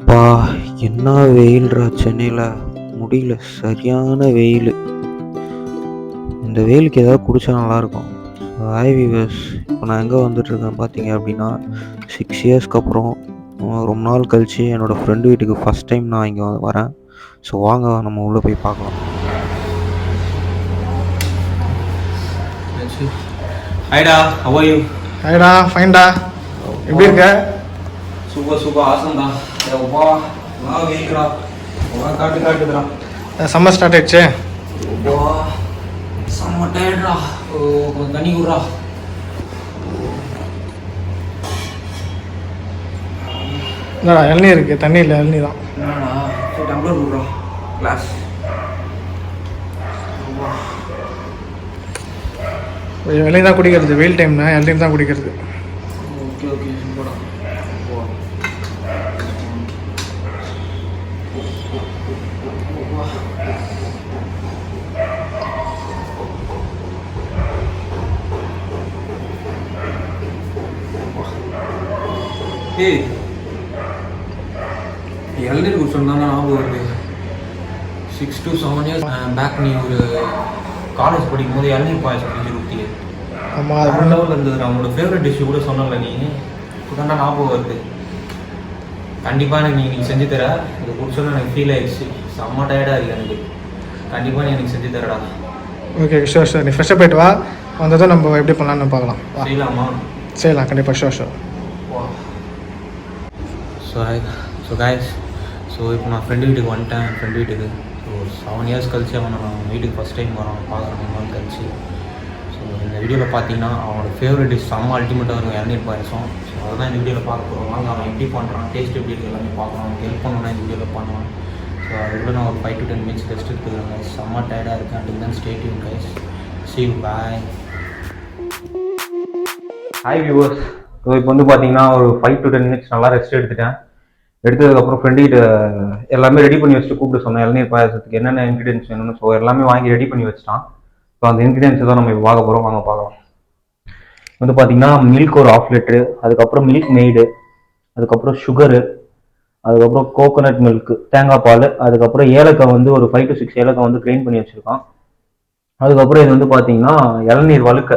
பா என்ன வெயில்ரா சென்னையில், முடியல, சரியான வெயில். இந்த வெயிலுக்கு ஏதாவது குடித்தா நல்லாயிருக்கும். ஹாய் வீவர்ஸ், இப்போ நான் எங்கே வந்துட்டுருக்கேன் பார்த்தீங்க அப்படின்னா, 6 இயர்ஸ்க்கு அப்புறம் ரொம்ப நாள் கழித்து என்னோடய ஃப்ரெண்டு வீட்டுக்கு ஃபஸ்ட் டைம் நான் இங்கே வரேன். ஸோ வாங்க நம்ம உள்ளே போய் பார்க்கலாம். ஹாய்டா, how are you? ஹாய்டா, ஃபைன்டா. எப்படி இருக்க? சூப்பர் ஆசம்டா. வா நான் வெயில்டா. வா காட்டுதுடா. சம்மர் ஸ்டார்ட் ஆயிடுச்சு. வா செம்ம டயர்டா. கொஞ்சம் தண்ணி குடுறா. என்னடா இளநீர் இருக்கு, தண்ணி இல்லை, இளநீர் தான். என்னடா சரி டம்ளர் குடுறா. கிளாஸ். இளநீர் தான் குடிக்கிறது, வெயில் டைம்னா இளநீர் தான் குடிக்கிறது. ஓகே போடா. ஏய் இளநீர் குடிச்சோம்னா ஞாபகம் வருது. 6 to 7 years பேக் நீ ஒரு காலேஜ் படிக்கும் போது இளநீர் பாயசம் செஞ்சு கொடுத்தீங்க. ஆமாம், அது லெவலில் இருந்தது. அவங்களோட ஃபேவரட் டிஷ்ஷு கூட சொன்னல நீ. இப்போதான் ஞாபகம் வருது. கண்டிப்பாக எனக்கு நீங்கள் செஞ்சு தர. இது குடிச்சோன்னு எனக்கு ஃபீல் ஆயிடுச்சு. செம்ம டயர்டாக இருக்குது எனக்கு. கண்டிப்பாக நீ எனக்கு செஞ்சு தரடா. Okay sure. நீ ஃப்ரெஷ்ஷாக போயிட்டு வா. வந்ததும் நம்ம எப்படி பண்ணலான்னு பார்க்கலாம். செய்யலாமா? செய்யலாம், கண்டிப்பாக. ஷோர். ஸோ கைஸ், இப்போ நான் ஃப்ரெண்டு வீட்டுக்கு வந்துட்டேன். ஃப்ரெண்டு வீட்டுக்கு 7 இயர்ஸ் கழிச்சு அவனை நான் வீட்டுக்கு ஃபஸ்ட் டைம் வரான் பார்க்குறேன், 3 நாள் கழிச்சு. ஸோ இந்த வீடியோவில் பார்த்தீங்கன்னா அவனோட ஃபேவரட் டிஷ் செம்ம அல்டிமேட்டாக இருக்கும், இளநீர் பாயசம். ஸோ அதுதான் இந்த வீடியோவில் பார்க்க போகிறோம். வாங்க அவன் எப்படி பண்ணுறான், டேஸ்ட் எப்படி இருக்குது எல்லாமே பார்க்கலாம். அவனுக்கு ஹெல்ப் பண்ணணும்னா இந்த வீடியோவில் பண்ணலாம். ஸோ அதுக்குள்ள நான் ஒரு 5 to 10 minutes ரெஸ்ட் எடுத்துக்கிறேன் கைஸ். செம்ம டயர்டாக இருக்கேன். And then stay tune guys. see you, bye. Hi viewers. So இப்போ வந்து பார்த்தீங்கன்னா ஒரு 5 to 10 minutes நல்லா ரெஸ்ட் எடுத்துட்டேன். எடுத்ததுக்கப்புறம் ஃப்ரெண்டுகிட்ட எல்லாமே ரெடி பண்ணி வச்சுட்டு கூப்பிட்டு சொன்னேன் இளநீர் பாயசத்துக்கு என்னென்ன இன்க்ரீடியன்ஸ் வேணும்னு. ஸோ எல்லாமே வாங்கி ரெடி பண்ணி வச்சுட்டான். ஸோ அந்த இன்க்ரீடியன்ஸை தான் நம்ம இப்போ பார்க்க போகிறோம். வாங்க பார்க்கலாம். வந்து பார்த்தீங்கன்னா மில்க் ஒரு 1/2 லிட்டரு, அதுக்கப்புறம் மில்க் மெய்டு, அதுக்கப்புறம் சுகரு, அதுக்கப்புறம் கோகோனட் மில்க் தேங்காய் பால், அதுக்கப்புறம் ஏலக்காய் வந்து ஒரு 5 to 6 ஏலக்காய் வந்து கிரைண்ட் பண்ணி வச்சுருக்கான். அதுக்கப்புறம் இது வந்து பார்த்தீங்கன்னா இளநீர் வழுக்க.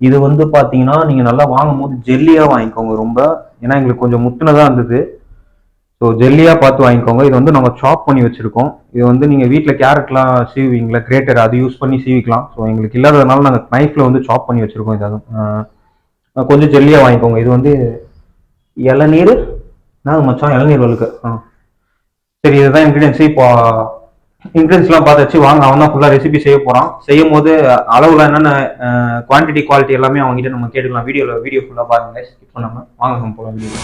இது வந்து பார்த்தீங்கன்னா நீங்கள் நல்லா வாங்கும் போது ஜெல்லியாக வாங்கிக்கோங்க ரொம்ப. ஏன்னா எங்களுக்கு கொஞ்சம் முத்துனதாக இருந்தது. ஸோ ஜெல்லியாக பார்த்து வாங்கிக்கோங்க. இது வந்து நம்ம சாப் பண்ணி வச்சுருக்கோம். இது வந்து நீங்கள் வீட்டில் கேரட்லாம் சீவிங்களா, கிரேட்டர் அது யூஸ் பண்ணி சீவிக்கலாம். ஸோ எங்களுக்கு இல்லாததுனால நாங்கள் நைஃப்பில் வந்து சாப் பண்ணி வச்சுருக்கோம். இது கொஞ்சம் ஜெல்லியாக வாங்கிக்கோங்க. இது வந்து இளநீர் நான் மச்சான் இளநீர் வழுக்க. சரி, இதுதான் இன்க்ரீடியன்ஸ். இப்போ இன்க்ரீடியன்ஸ்லாம் பார்த்தாச்சு. வாங்க அவன் தான் ஃபுல்லாக ரெசிபி செய்ய போகிறான். செய்யும் போது அளவுல என்னென்ன குவான்டிட்டி குவாலிட்டி எல்லாமே அவங்ககிட்ட நம்ம கேட்டுக்கலாம். வீடியோ ஃபுல்லாக பாருங்க, ஸ்கிப் பண்ணாமல். வாங்க நம்ம போகலாம் வீடியோ.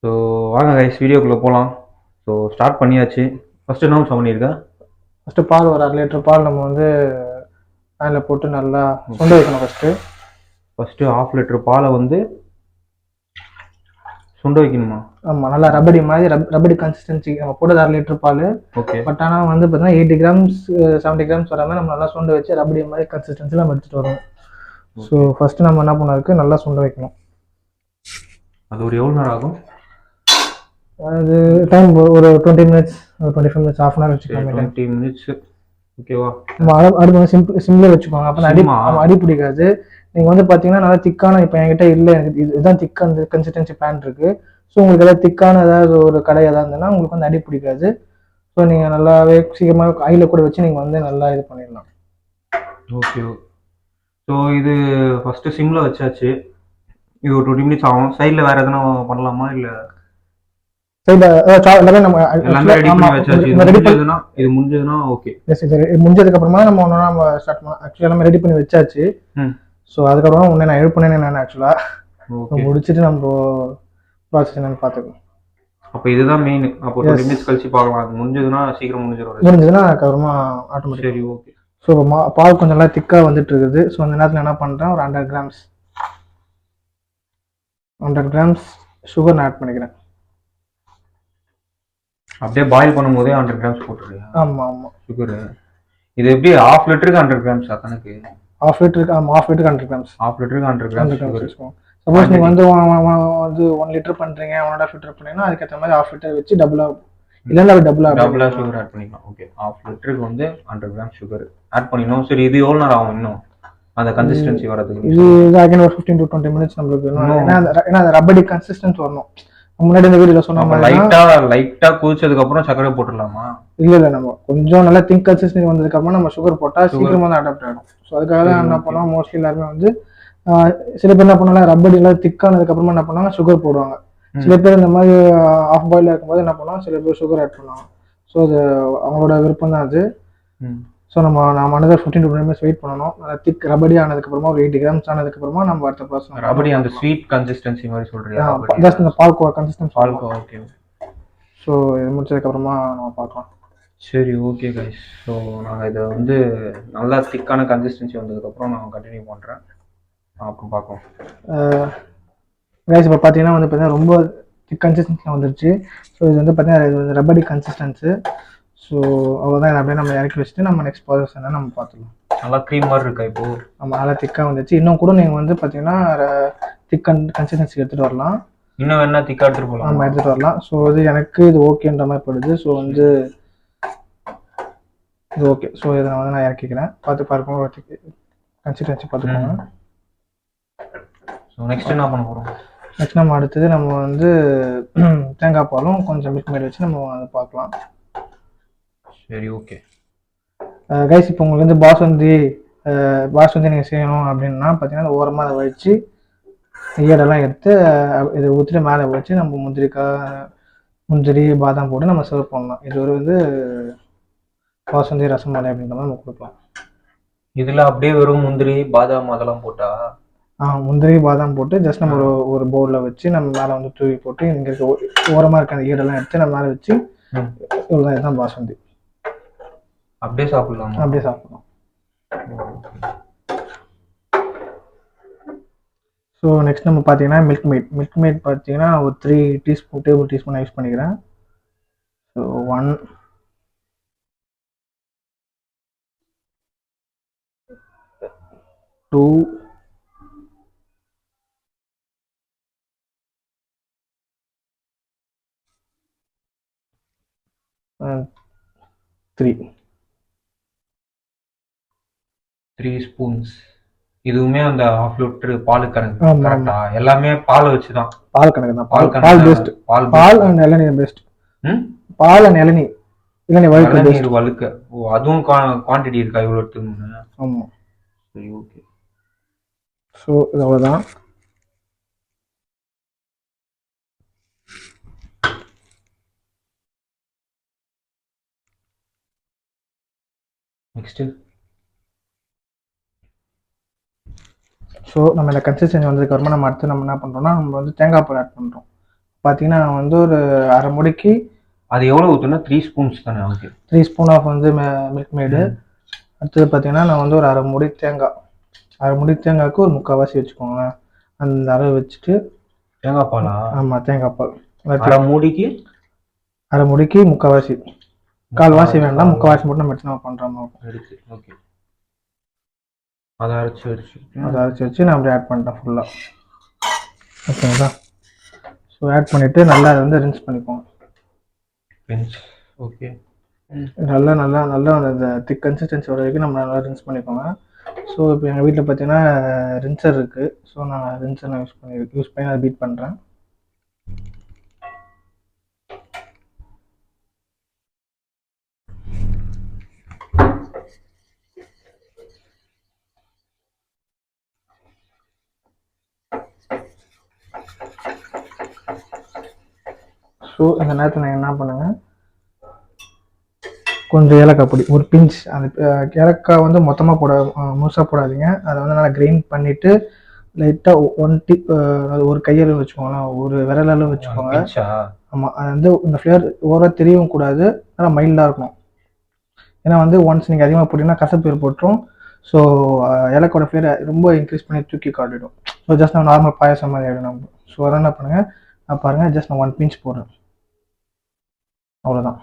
ஸோ வாங்க கைஸ் வீடியோக்குள்ளே போகலாம். ஸோ ஸ்டார்ட் பண்ணியாச்சு. ஃபஸ்ட்டு என்ன பண்ணியிருக்கேன்? ஃபஸ்ட்டு பால் ஒரு 1/2 லிட்டர் பால் நம்ம வந்து பேனில் போட்டு நல்லா சுண்ட வைக்கணும். ஃபஸ்ட்டு 1/2 லிட்டர் பாலை வந்து சுண்ட வைக்கணுமா? ஆமாம், நல்லா ரபடி மாதிரி ரபடி கன்சிஸ்டன்சி நம்ம போட்டது 1/2 லிட்டர் பால். ஓகே. பட் ஆனால் வந்து பார்த்தீங்கன்னா 80 grams 70 grams வர மாதிரி நம்ம நல்லா சுண்ட வச்சு ரபடி மாதிரி கன்சிஸ்டன்சி நம்ம எடுத்துகிட்டு வரோம். ஸோ ஃபஸ்ட்டு நம்ம என்ன பண்ண நல்லா சுண்ட வைக்கணும். அது ஒரு எவ்வளோ நேரம் ஆகும்? அது டைம் ஒரு 20 minutes, ஒரு 25 minutes, ½ hour வச்சுக்கலாம். 20 minutes. ஓகேவா? அடுப்பு வந்து சிம்மில் வச்சுக்கோங்க. அப்போ அடி பிடிக்காது. நீங்கள் வந்து பார்த்தீங்கன்னா நல்லா திக்கான, இப்போ என்கிட்ட இல்லை, எனக்கு இதுதான் திக்கான கன்சிஸ்டன்சி பேன் இருக்குது. ஸோ உங்களுக்கு ஏதாவது திக்கான ஏதாவது ஒரு கடை ஏதாவது இருந்ததுன்னா உங்களுக்கு வந்து அடி பிடிக்காது. ஸோ நீங்கள் நல்லாவே சீக்கிரமாக ஆயில கூட வச்சு நீங்கள் வந்து நல்லா இது பண்ணிடலாம். ஓகே. ஸோ இது ஃபஸ்ட்டு சிம்மில் வச்சாச்சு. இது ஒரு 20 minutes ஆகும். சைடில் வேறு எதனா பண்ணலாமா? இல்லை முடிஞ்சதுக்கு அப்புறமா நம்ம ஸ்டார்ட் பண்ணலாம். ஆக்சுவலா நம்ம ரெடி பண்ணி வச்சாச்சு. ஸோ அதுக்கப்புறமா உன்னை நான் எழுப்பினேன். நான் ஆக்சுவலா முடிச்சுட்டு நம்ம ப்ராசஸ் என்னன்னு பார்த்துக்கணும். அப்போ இதுதான் மெயின். அப்போ 20 minutes கழிச்சு பார்க்கலாம். அது முடிஞ்சதுன்னா சீக்கிரம் முடிஞ்சிடும். அதுக்கப்புறமா ஆட்டோமேட்டிக். சரி, ஓகே. ஸோ பால் கொஞ்சம் நல்லா திக்காக வந்துட்டு இருக்குது. ஸோ அந்த நேரத்தில் என்ன பண்ணுறேன், ஒரு 100 grams சுகர் நான் ஆட் பண்ணிக்கிறேன். அப்படியே பாயில் பண்ணும்போதே 100 grams போட்டுருக்கேன். ஆமாம். சுகரு இது எப்படி ½ லிட்டருக்கு 100 கிராம்ஸா கணக்கு? ½ லிட்டருக்கு 100 கிராம்ஸ். ½ லிட்டருக்கு 100 கிராம்ஸ் சுகர். சப்போஸ் நீங்கள் வந்து 1 லிட்டர் பண்ணுறீங்க, 1.5 லிட்டர் பண்ணீங்கன்னா அதுக்கேற்ற மாதிரி ½ லிட்டர் வச்சு டபுளாக, இல்லைன்னா டபுளாக சுகர் ஆட் பண்ணிக்கலாம். ஓகே, ½ லிட்டருக்கு வந்து 100 கிராம் சுகர் ஆட் பண்ணிக்கணும். சரி, இது எவ்வளோ நேரம் ஆகும் இன்னும் அந்த கன்சிஸ்டன்சி வரதுக்கு? இது அகைன் ஒரு 15 to 20 மினிட்ஸ் நம்மளுக்கு வேணும். ஏன்னா அந்த ரப்படி கன்சிஸ்டன்ஸ் வரணும். முன்னாடி இந்த வீடியோல சொன்ன மாதிரி லைட்டா கொதிச்சதுக்கு அப்புறம் சர்க்கரை போட்டுடலாமா? இல்ல நம்ம கொஞ்சம் நல்லா திங்க் கன்சிஸ்டன்சி வந்ததுக்கு அப்புறம் நம்ம சுகர் போட்டா சீக்கிரமா தான் அடாப்ட் ஆகும். ஸோ அதுக்காக தான் என்ன பண்ணுவோம், மோஸ்ட்லி எல்லாருமே வந்து சில பேர் என்ன பண்ணுவாங்க, ரப்படி எல்லாம் திக்கானதுக்கு அப்புறமா என்ன பண்ணுவாங்க, சுகர் போடுவாங்க. சில பேர் இந்த மாதிரி ஆஃப் பாயில் இருக்கும்போது என்ன பண்ணுவாங்க, சில பேர் சுகர் ஆட் பண்ணுவாங்க. ஸோ அது அவங்களோட விருப்பம் தான் அது. ஸோ நம்ம another 15 to 20 மினிட்ஸ் வெயிட் பண்ணணும். நல்லா திக் ரபடி ஆனதுக்கப்புறமா ஒரு 80 கிராம்ஸ் ஆனதுக்கப்புறமா நம்ம அடுத்த ப்ராசஸ். ரபடி அந்த ஸ்வீட் கன்சிஸ்டன்சி மாதிரி சொல்றியா? ஜஸ்ட் இந்த palkova consistency. Palkova, okay. So இது முடிச்சதுக்கப்புறமா நம்ம பார்க்கலாம். சரி, ஓகே கைஸ். ஸோ நாங்கள் இதை வந்து நல்லா திக்கான கன்சிஸ்டன்சி வந்ததுக்கப்புறம் நான் கண்டினியூ பண்ணுறேன். அப்புறம் பார்க்கலாம். கைஸ் இப்போ பார்த்தீங்கன்னா வந்து பார்த்தீங்கன்னா ரொம்ப திக் கன்சிஸ்டன்சி வந்துருச்சு. ஸோ இது வந்து பார்த்தீங்கன்னா இது வந்து ரப்படி கன்சிஸ்டன்சி. ஸோ அவ்வளோதான். அப்படியே நம்ம இறக்கி வச்சுட்டு நம்ம நெக்ஸ்ட் ப்ராசஸ் என்ன நம்ம பார்த்துக்கலாம். நல்லா க்ரீம் மாதிரி இருக்கா இப்போ? நம்ம நல்லா திக்காக வந்துச்சு. இன்னும் கூட நீங்கள் வந்து பார்த்தீங்கன்னா திக் கன்சிஸ்டன்சி எடுத்துகிட்டு வரலாம். இன்னும் வேணா திக்காக எடுத்துகிட்டு போகலாம். நம்ம எடுத்துகிட்டு வரலாம். ஸோ இது எனக்கு இது ஓகேன்ற மாதிரி படுது. ஸோ வந்து இது ஓகே. ஸோ இதை வந்து நான் இறக்கிக்கிறேன். பார்த்து பார்ப்போம், கன்சிஸ்டன்சி பார்த்துக்கோங்க. ஸோ நெக்ஸ்ட் என்ன பண்ண போகிறோம்? நெக்ஸ்ட் நம்ம அடுத்தது நம்ம வந்து தேங்காய் பாலும் கொஞ்சம் மில்க் மேட் வச்சு நம்ம அதை பார்க்கலாம். சரி, ஓகே கைஸ். இப்போ உங்களுக்கு வந்து பாசுந்தி நீங்கள் செய்யணும் அப்படின்னா பார்த்தீங்கன்னா ஓரமாக அதை வச்சு ஈடெல்லாம் எடுத்து இதை ஊற்றிட்டு மேலே வச்சு நம்ம முந்திரி பாதாம் போட்டு நம்ம சர்வ் பண்ணலாம். இது ஒரு வந்து பாசுந்தி ரசமலை அப்படின்ற மாதிரி நம்ம கொடுக்கலாம். இதில் அப்படியே வெறும் முந்திரி பாதாம் அதெல்லாம் போட்டா? முந்திரி பாதாம் போட்டு ஜஸ்ட் நம்ம ஒரு பவுலில் வச்சு நம்ம மேலே வந்து தூவி போட்டு இங்கே இருக்க ஓரமாக இருக்க அந்த ஈடெல்லாம் எடுத்து நம்ம மேலே வச்சு இவ்வளோதான். இதுதான் பாசுந்தி. அப்படியே சாப்பிடலாம். அப்படியே சாப்பிடலாம். ஸோ நெக்ஸ்ட் நம்ம பார்த்தீங்கன்னா மில்க் மேட் பார்த்தீங்கன்னா ஒரு 3 டேபிள் டீஸ்பூன் யூஸ் பண்ணிக்கிறேன். So 1 2 3 spoons. இதுவுமே அந்த ½ லிட்டர் பால் கணக்கு கரெக்ட்டா? எல்லாமே பால் வச்சுதான். பால் கணக்கு தான். பால் பெஸ்ட். பால் அண்ட் இளநீர் பெஸ்ட். பால் அண்ட் இளநீர் வழுக்க. ஓ, அதுவும் குவாண்டிட்டி இருக்கா இவ்வளோ எடுத்துக்கணும்னு? ஆமாம். சரி, ஓகே. ஸோ இது அவ்வளோதான். நெக்ஸ்ட்டு ஸோ நம்ம இந்த கன்சிஸ்டன்சி வந்ததுக்கப்புறமா நம்ம அடுத்து நம்ம என்ன பண்ணுறோம்னா நம்ம வந்து தேங்காய் பால் ஆட் பண்ணுறோம். பார்த்தீங்கன்னா வந்து ஒரு அரை முடிக்கு அது எவ்வளோ ஊற்றுனா 3 ஸ்பூன்ஸ் தானே? ஓகே, 3 ஸ்பூன் ஆஃப் வந்து மில்க் மேடு. அடுத்தது பார்த்தீங்கன்னா நான் வந்து ஒரு அரை முடி தேங்காய்க்கு ஒரு 3/4 வச்சுக்கோங்களேன். அந்த அளவு வச்சுட்டு தேங்காய் பாலா? ஆமாம், தேங்காய் பால். அரை முடிக்கு 3/4, 1/4 வேண்டாம், 3/4 மட்டும் நம்ம எடுத்து நம்ம பண்ணுற மாதிரி எடுத்து. ஓகே, அதை அரைச்சி வச்சு நான் அப்படியே ஆட் பண்ணிட்டேன் ஃபுல்லாக. ஓகேங்களா? ஸோ ஆட் பண்ணிவிட்டு நல்லா அதை வந்து ரின்ஸ் பண்ணிப்போம். ஓகே, நல்லா அந்த திக் கன்சிஸ்டன்சி வர வரைக்கும் நம்ம நல்லா ரின்ஸ் பண்ணிப்போங்க. ஸோ இப்போ எங்கள் வீட்டில் பார்த்தீங்கன்னா ரின்சர் இருக்குது. ஸோ நான் ரின்சர் யூஸ் பண்ணி அதை பீட் பண்ணுறேன். ஸோ இந்த நேரத்தில் நான் என்ன பண்ணுங்கள், கொஞ்சம் ஏலக்காய் பொடி ஒரு பிஞ்ச். அந்த ஏலக்காய் வந்து மொத்தமாக முழுசாக போடாதீங்க. அதை வந்து நல்லா கிரைண்ட் பண்ணிவிட்டு லைட்டாக 1 டிப், ஒரு கையளவு வச்சுக்கோங்களேன், ஒரு விரலளவு வச்சுக்கோங்க. ஆமாம், அது வந்து இந்த ஃப்ளேவர் ஓவராக தெரியவும் கூடாது, ஆனால் மைல்டாக இருக்கணும். ஏன்னா வந்து ஒன்ஸ் நீங்கள் அதிகமாக போட்டிங்கன்னா கசப்பு போட்டுரும். ஸோ ஏலக்காயோட ஃப்ளேவர் ரொம்ப இன்க்ரீஸ் பண்ணி தூக்கி காட்டிடும். ஸோ ஜஸ்ட் நான் நார்மல் பாயசம் மாதிரி ஆகிடும் நம்ம. ஸோ அதை என்ன பண்ணுங்கள், நான் பாருங்கள் ஜஸ்ட் நான் 1 பிஞ்ச் போடுறேன், அவ்வளோதான்.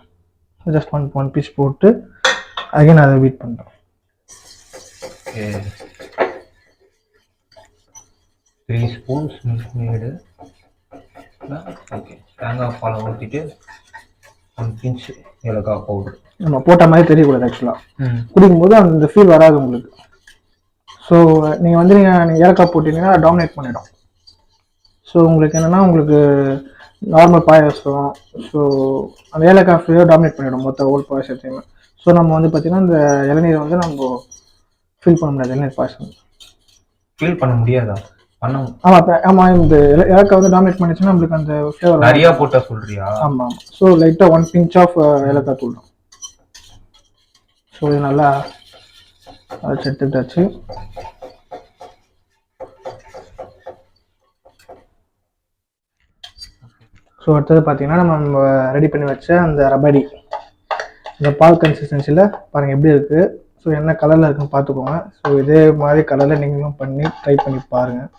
ஜஸ்ட் ஒன் பீஸ் போட்டு அகைன் அதை பீட் பண்ணுறோம். ஓகே 3 ஸ்பூன்ஸ் மில்க் மேடு. ஓகே தேங்காய் பாலை ஊற்றிட்டு 1 பிஞ்ச் ஏலக்காய் பவுடர். நம்ம போட்ட மாதிரி தெரியக்கூடாது ஆக்சுவலாக, குடிக்கும்போது அந்த ஃபீல் வராது உங்களுக்கு. ஸோ நீங்கள் வந்து நீங்கள் ஏலக்காய் போட்டிங்கன்னா டாமினேட் பண்ணிடும். ஸோ உங்களுக்கு என்னென்னா உங்களுக்கு நார்மல் பாயாசம், ஸோ அந்த ஏலக்காய் ஃப்ளேவர் டாமினேட் பண்ணிவிடும் மொத்த ஹோல் பாயாசத்தையுமே. ஸோ நம்ம வந்து பார்த்திங்கன்னா இந்த இளநீரை வந்து நம்ம ஃபீல் பண்ண முடியாது. இளநீர் பாயாசம் ஃபீல் பண்ண முடியாதா? ஆமாம், இந்த ஏலக்காய் வந்து டாமினேட் பண்ணிச்சுன்னா நம்மளுக்கு அந்த ஃப்ளேவர் நிறையா போட்டால் சொல்கிறியா? ஆமாம். ஸோ லைட்டாக 1 பிஞ்ச் ஆஃப் ஏலக்காய் தூள். ஸோ இது நல்லா அரைச்சி எடுத்துட்டாச்சு. ஸோ அடுத்தது பார்த்தீங்கன்னா நம்ம ரெடி பண்ணி வச்ச அந்த ரபடி, இந்த பால் கன்சிஸ்டன்சியில் பாருங்கள் எப்படி இருக்குது. ஸோ என்ன கலரில் இருக்குன்னு பார்த்துக்கோங்க. ஸோ இதே மாதிரி கலரில் நீங்களும் பண்ணி ட்ரை பண்ணி பாருங்கள்.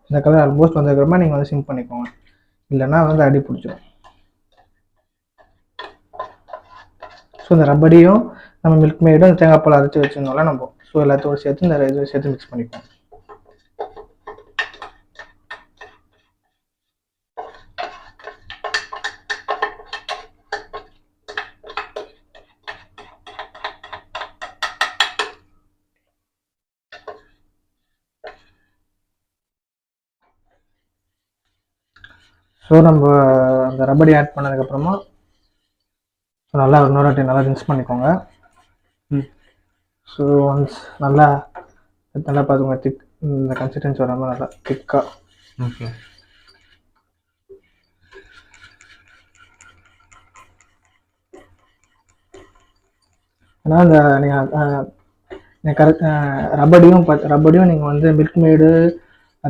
இந்த கலர் ஆல்மோஸ்ட் வந்ததுக்கப்புறமா நீங்கள் வந்து சிம் பண்ணிக்கோங்க, இல்லைன்னா வந்து அடி பிடிச்சிடும். ஸோ இந்த ரபடியும் நம்ம மில்க் மேடும் தேங்காய் பால் அரைச்சி வச்சுருந்தோம்ல நம்ம, ஸோ எல்லாத்தோடு சேர்த்து இந்த இது சேர்த்து மிக்ஸ் பண்ணிப்போம். ஸோ நம்ம அந்த ரபடி ஆட் பண்ணதுக்கப்புறமா நல்லா இன்னொரு வாட்டி நல்லா ரின்ஸ் பண்ணிக்கோங்க. ஸோ ஒன்ஸ் நல்லா பார்த்துக்கோங்க, திக் இந்த கன்சிஸ்டன்சி வராமல் நல்லா திக்காக. ஓகே ஆனால் இந்த நீங்கள் கரெக்ட் ரபடியும் நீங்கள் வந்து மில்க் மேடு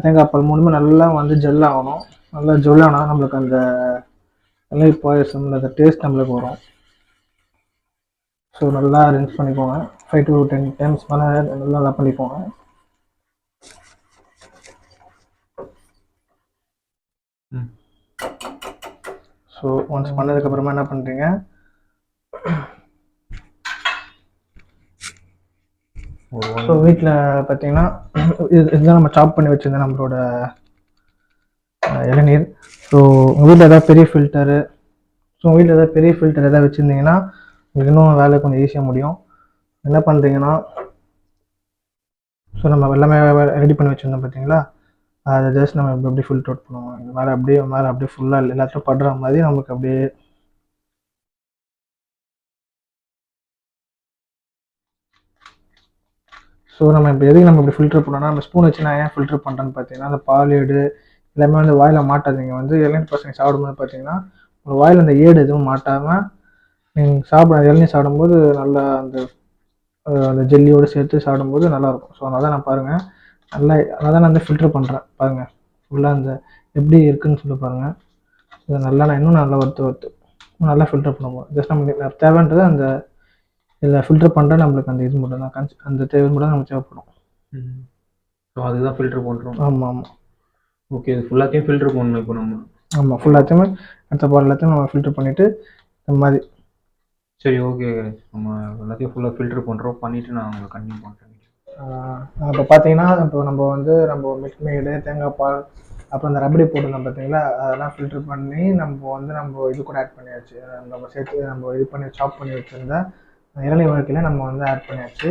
தேங்காய் பால் மூணுமே நல்லா வந்து ஜெல் ஆகணும். நல்லா ஜொல்லானால் நம்மளுக்கு அந்த இளநீர் பாயாசம் அந்த டேஸ்ட் நம்மளுக்கு வரும். ஸோ நல்லா ரின்ஸ் பண்ணிக்கோங்க, 5 to 10 டைம்ஸ் மேலே நல்லா பண்ணிக்கோங்க. ஸோ ஒன்ஸ் பண்ணதுக்கப்புறமா என்ன பண்ணுறீங்க, ஸோ வீட்டில் பார்த்தீங்கன்னா இதுதான் நம்ம சாப் பண்ணி வச்சுருந்தேன் நம்மளோட இளநீர். ஸோ உங்கள் வீட்டில் ஏதாவது பெரிய ஃபில்டரு எதாவது வச்சுருந்தீங்கன்னா உங்களுக்கு இன்னும் வேலை கொஞ்சம் ஈஸியாக முடியும். என்ன பண்ணுறீங்கன்னா, ஸோ நம்ம எல்லாமே ரெடி பண்ணி வச்சுருந்தோம் பார்த்தீங்களா, அதை ஜஸ்ட் நம்ம எப்படி ஃபில்டர் அவுட் பண்ணுவோம். இந்த மேலே அப்படியே ஃபுல்லாக எல்லாத்தையும் படுற மாதிரி நமக்கு அப்படியே ஸோ நம்ம இப்போ எதுக்கு நம்ம இப்படி ஃபில்டர் பண்ணோம்னா, நம்ம ஸ்பூன் வச்சு நான் ஏன் ஃபில்டர் பண்ணுறேன்னு பார்த்தீங்கன்னா, அந்த பால் ஏடு எல்லாமே வந்து வாயில் மாட்டாதீங்க. வந்து இளநீர் பசங்க சாப்பிடும்போது பார்த்தீங்கன்னா உங்கள் வாயில் அந்த ஏடு எதுவும் மாட்டாமல் நீங்கள் இளநீர் சாப்பிடும்போது நல்லா அந்த ஜெல்லியோடு சேர்த்து சாப்பிடும்போது நல்லாயிருக்கும். ஸோ அதனால் தான் நான் பாருங்கள் அதனால் தான் நான் வந்து ஃபில்டர் பண்ணுறேன். பாருங்கள் ஃபுல்லாக அந்த எப்படி இருக்குதுன்னு சொல்லி பாருங்கள். இதை நல்லா நான் இன்னும் நல்லா வறுத்து நல்லா ஃபில்டர் பண்ணுவோம். ஜஸ்ட் நமக்கு தேவைன்றது அந்த இதில் ஃபில்டர் பண்ணுற நம்மளுக்கு அந்த இது மட்டும் தான் அந்த தேவை மட்டும் தான் நமக்கு தேவைப்படும். ஸோ அதுதான் ஃபில்டர் பண்ணுறோம். ஆமாம். ஓகே, இது ஃபுல்லாத்தையும் ஃபில்டர் பண்ணணும் இப்போ நம்ம. ஆமாம், ஃபுல்லாத்தையுமே அடுத்த பால் எல்லாத்தையும் நம்ம ஃபில்டர் பண்ணிவிட்டு இந்த மாதிரி. சரி, ஓகே, நம்ம எல்லாத்தையும் ஃபுல்லாக ஃபில்டர் பண்ணுறோம். பண்ணிவிட்டு நான் உங்களுக்கு கண்டினியூ பண்ணுறேன். இப்போ பார்த்தீங்கன்னா இப்போ நம்ம மில்க் மேடு தேங்காய் பால் அப்புறம் அந்த ரபடி போட்டுருந்தோம் பார்த்தீங்களா, அதெல்லாம் ஃபில்டர் பண்ணி நம்ம இது கூட ஆட் பண்ணியாச்சு. நம்ம சேர்த்து நம்ம இது பண்ணி சாப் பண்ணி வச்சுருந்த இளநீர் வாழ்க்கையில் நம்ம வந்து ஆட் பண்ணியாச்சு.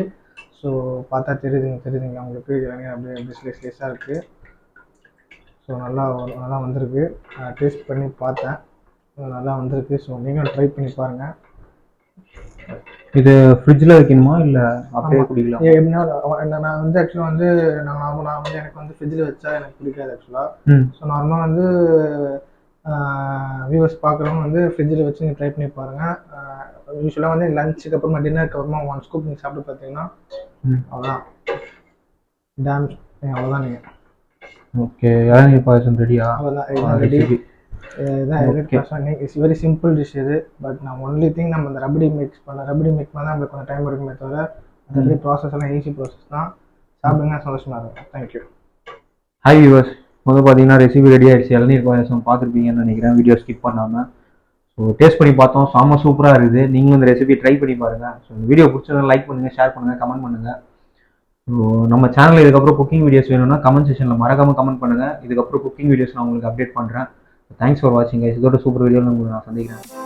ஸோ பார்த்தா தெரியுதுங்க உங்களுக்கு இளநீர் அப்படியே ஸ்லைஸாக இருக்குது. ஸோ நல்லா வந்திருக்கு. டேஸ்ட் பண்ணி பார்த்தேன், நல்லா வந்திருக்கு. ஸோ நீங்களும் ட்ரை பண்ணி பாருங்கள். இது ஃப்ரிட்ஜில் வைக்கணுமா இல்லை அப்படியே குடிக்கலாம்? எப்படின்னா நான் வந்து ஆக்சுவலாக வந்து நான் வந்து எனக்கு வந்து ஃப்ரிட்ஜில் வச்சா எனக்கு பிடிக்காது ஆக்சுவலாக. ஸோ நார்மலாக வந்து வியூவர்ஸ் பார்க்குறவங்க வந்து ஃப்ரிட்ஜில் வச்சு நீங்கள் ட்ரை பண்ணி பாருங்கள். யூஸ்வலாக வந்து லஞ்சுக்கு அப்புறமா டின்னருக்கு அப்புறமா 1 ஸ்கூப் நீங்கள் சாப்பிட்டு பார்த்தீங்கன்னா அவ்வளோதான் அவ்வளோதான் நீங்கள். ஓகே, இளநீர் பாயாசம் ரெடியா? அவ்வளோதான், ready. It's very simple dish இது. பட் நான் ஒன்லி திங் நம்ம இந்த ரபடி மேக் பண்ண நம்மளுக்கு கொஞ்சம் டைம் எடுக்குமே தவிர மற்றபடி ப்ராசஸ் எல்லாம் ஈஸி ப்ராசஸ் தான். சாப்பிடுங்க, சந்தோஷமாக இருக்கும். தேங்க்யூ. ஹாய் வியூவர்ஸ், பார்த்தீங்கன்னா ரெசிபி ரெடி ஆகிடுச்சு. இளநீர் பாயாசம் பார்த்துருப்பீங்கன்னு நினைக்கிறேன், வீடியோ ஸ்கிப் பண்ணாமல். ஸோ டேஸ்ட் பண்ணி பார்த்தோம், செம்ம சூப்பராக இருக்குது. நீங்களும் இந்த ரெசிபி ட்ரை பண்ணி பாருங்கள். ஸோ இந்த வீடியோ பிடிச்சதை லைக் பண்ணுங்கள், ஷேர் பண்ணுங்கள், கமெண்ட் பண்ணுங்கள். ஸோ நம்ம சேனலில் இதுக்கப்புறம் குக்கிங் வீடியோஸ் வேணும்னா கமெண்ட் செக்ஷனில் மறக்காமல் கமெண்ட் பண்ணுங்கள். இதுக்கப்புறம் குக்கிங் வீடியோஸ் நான் உங்களுக்கு அப்டேட் பண்ணுறேன். தேங்க்ஸ் ஃபார் வாட்சிங் கைஸ். இதோட சூப்பர் வீடியோவில் உங்களுக்கு நான் சந்திக்கிறேன்.